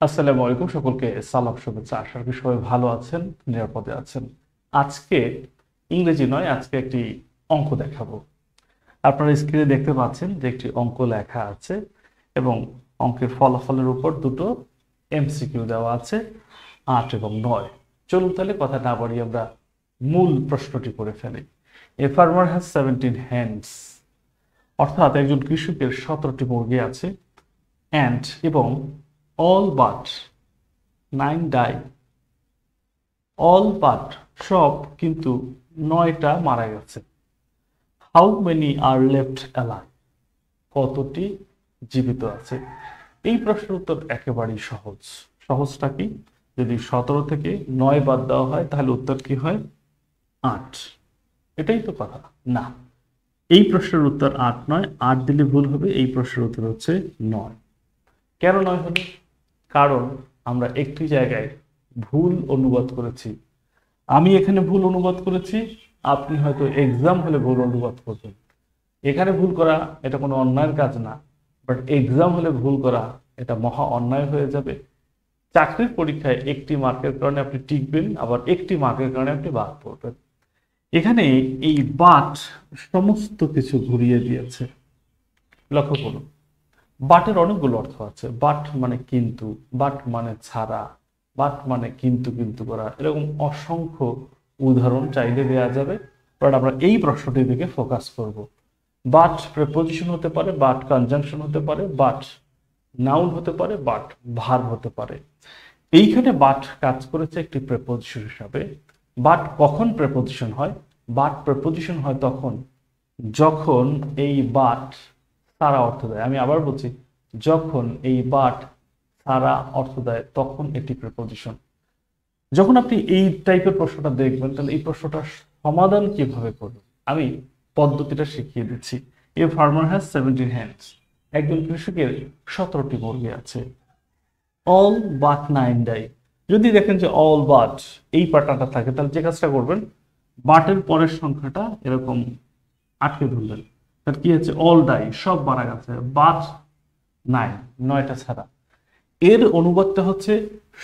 আসসালামু আলাইকুম, সকলকে সালাম শুভেচ্ছা। আশা করি সবাই ভালো আছেন, নিরাপদে আছেন। আজকে ইংরেজি নয়, আজকে একটি অঙ্ক দেখাবো। আপনারা স্ক্রিনে দেখতে পাচ্ছেন যে একটি অঙ্ক লেখা আছে এবং অঙ্কের ফলাফলের উপর দুটো এমসিকিউ দেওয়া আছে, 8 এবং 9। চলুন তাহলে কথা না বাড়িয়ে আমরা মূল প্রশ্নটি করে ফেলি। এ ফার্মার হ্যাজ 17 হ্যান্ডস, অর্থাৎ একজন কৃষকের 17টি মুরগি আছে, অ্যান্ড এবং all but 9 die, all but সব কিন্তু 9টা মারা গেছে। how many are left alive, কতটি জীবিত আছে? এই প্রশ্নের উত্তর একেবারেই সহজ। সহজটা কি? যদি 17 থেকে 9 বাদ দেওয়া হয় তাহলে উত্তর কি হয়? 8। এটাই তো কথা না, এই প্রশ্নের উত্তর 8 নয়, 8 দিলে ভুল হবে। এই প্রশ্নের উত্তর হচ্ছে 9। কেন 9 হলো? কারণ আমরা একটি জায়গায় ভুল অনুবাদ করেছি। আমি এখানে ভুল অনুবাদ করেছি, আপনি হয়তো এক্সাম হলে ভুল অনুবাদ করবেন। এখানে ভুল করা এটা কোনো অন্যায়ের কাজ না, বাট এক্সাম হলে ভুল করা এটা মহা অন্যায় হয়ে যাবে। চাকরির পরীক্ষায় একটি মার্কের কারণে আপনি টিকবেন, আবার একটি মার্কের কারণে আপনি বাদ পড়বেন। এখানে এই বাট সমস্ত কিছু ঘুরিয়ে দিয়েছে। লক্ষ্য করুন, বাটের অনেকগুলো অর্থ আছে। বাট মানে কিন্তু, বাট মানে ছাড়া, বাট মানে কিন্তু কিন্তু করা, এরকম অসংখ্য উদাহরণ চাইলে দেওয়া যাবে, বাট আমরা এই প্রশ্নটির দিকে ফোকাস করব। বাট প্রিপোজিশন হতে পারে, বাট কনজাংশন হতে পারে, বাট নাউন হতে পারে, বাট ভার্ব হতে পারে। এইখানে বাট কাজ করেছে একটি প্রিপোজিশন হিসাবে। বাট কখন প্রিপোজিশন হয়? বাট প্রিপোজিশন হয় তখন যখন এই বাট সারা অর্থ দেয়। আমি আবার বলছি, যখন এই বাট সারা অর্থ দেয় তখন এটি প্রিপোজিশন। যখন আপনি এই টাইপের প্রশ্নটা দেখবেন তাহলে এই প্রশ্নটার সমাধান কিভাবে করবেন আমি পদ্ধতিটা শিখিয়ে দিচ্ছি। এ ফার্মার হ্যাজ 17 হ্যান্ডস, একজন কৃষকের 17টি মুরগি আছে। অল বাট 9 ডাই, যদি দেখেন যে অল বাট এই পার্টটা থাকে তাহলে যে কাজটা করবেন, বাটের পরের সংখ্যাটা এরকম আটকে ধরলেন। তার কি হচ্ছে? অল ডাই, সব মারা গেছে, বাট 9, 9টা ছাড়া। এর অনুবাদটা হচ্ছে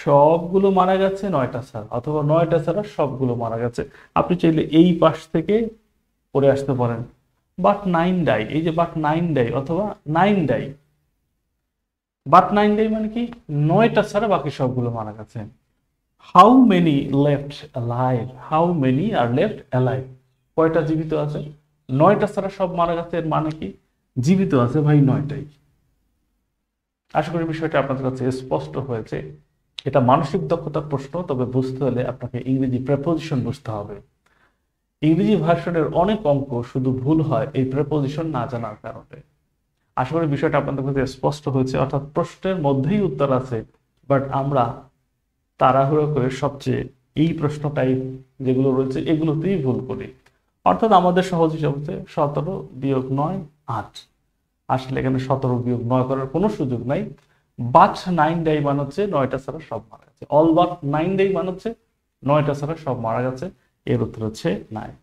সবগুলো মারা গেছে 9টা ছাড়া, অথবা 9টা ছাড়া সবগুলো মারা গেছে। আপনি চাইলে এই পাশ থেকে পড়ে আসতে পারেন, বাট 9 ডাই। এই যে বাট 9 ডাই অথবা 9 ডাই, বাট 9 ডাই মানে কি? 9টা ছাড়া বাকি সবগুলো মারা গেছে। How many left alive, how many are left alive, কয়টা জীবিত আছে? 9টা ছাড়া সব মারা গেছে, এর মানে কি? জীবিত আছে ভাই 9টাই। আশা করি বিষয়টা আপনাদের কাছে স্পষ্ট হয়েছে। এটা মানসিক দক্ষতার প্রশ্ন, তবে বুঝতে হলে আপনাকে ইংরেজি প্রেপোজিশন বুঝতে হবে। ইংরেজি ভার্সনের অনেক অঙ্ক শুধু ভুল হয় এই প্রেপোজিশন না জানার কারণে। আশা করি বিষয়টা আপনাদের কাছে স্পষ্ট হয়েছে, অর্থাৎ প্রশ্নের মধ্যেই উত্তর আছে, বাট আমরা তাড়াহুড়ো করে সবচেয়ে এই প্রশ্ন টাইপ যেগুলো রয়েছে এগুলোতেই ভুল করি। অর্থাৎ আমাদের সহজ হিসাব হচ্ছে 17 বিয়োগ 9 8। আসলে এখানে 17 বিয়োগ 9 করার কোনো সুযোগ নাই। বাট 9 ডাই মানে হচ্ছে 9টা ছাড়া সব মারা গেছে। অল বাট 9 ডাই মানে হচ্ছে 9টা ছাড়া সব মারা গেছে। এর উত্তর হচ্ছে 9।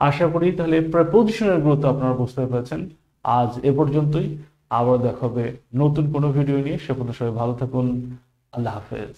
আশা করি তাহলে প্রেপোজিশনের গুরুত্ব আপনারা বুঝতে পেরেছেন। আজ এ পর্যন্তই, আবার দেখা হবে নতুন কোনো ভিডিও নিয়ে। সে পর্যন্ত সবাই ভালো থাকুন। আল্লাহ হাফেজ।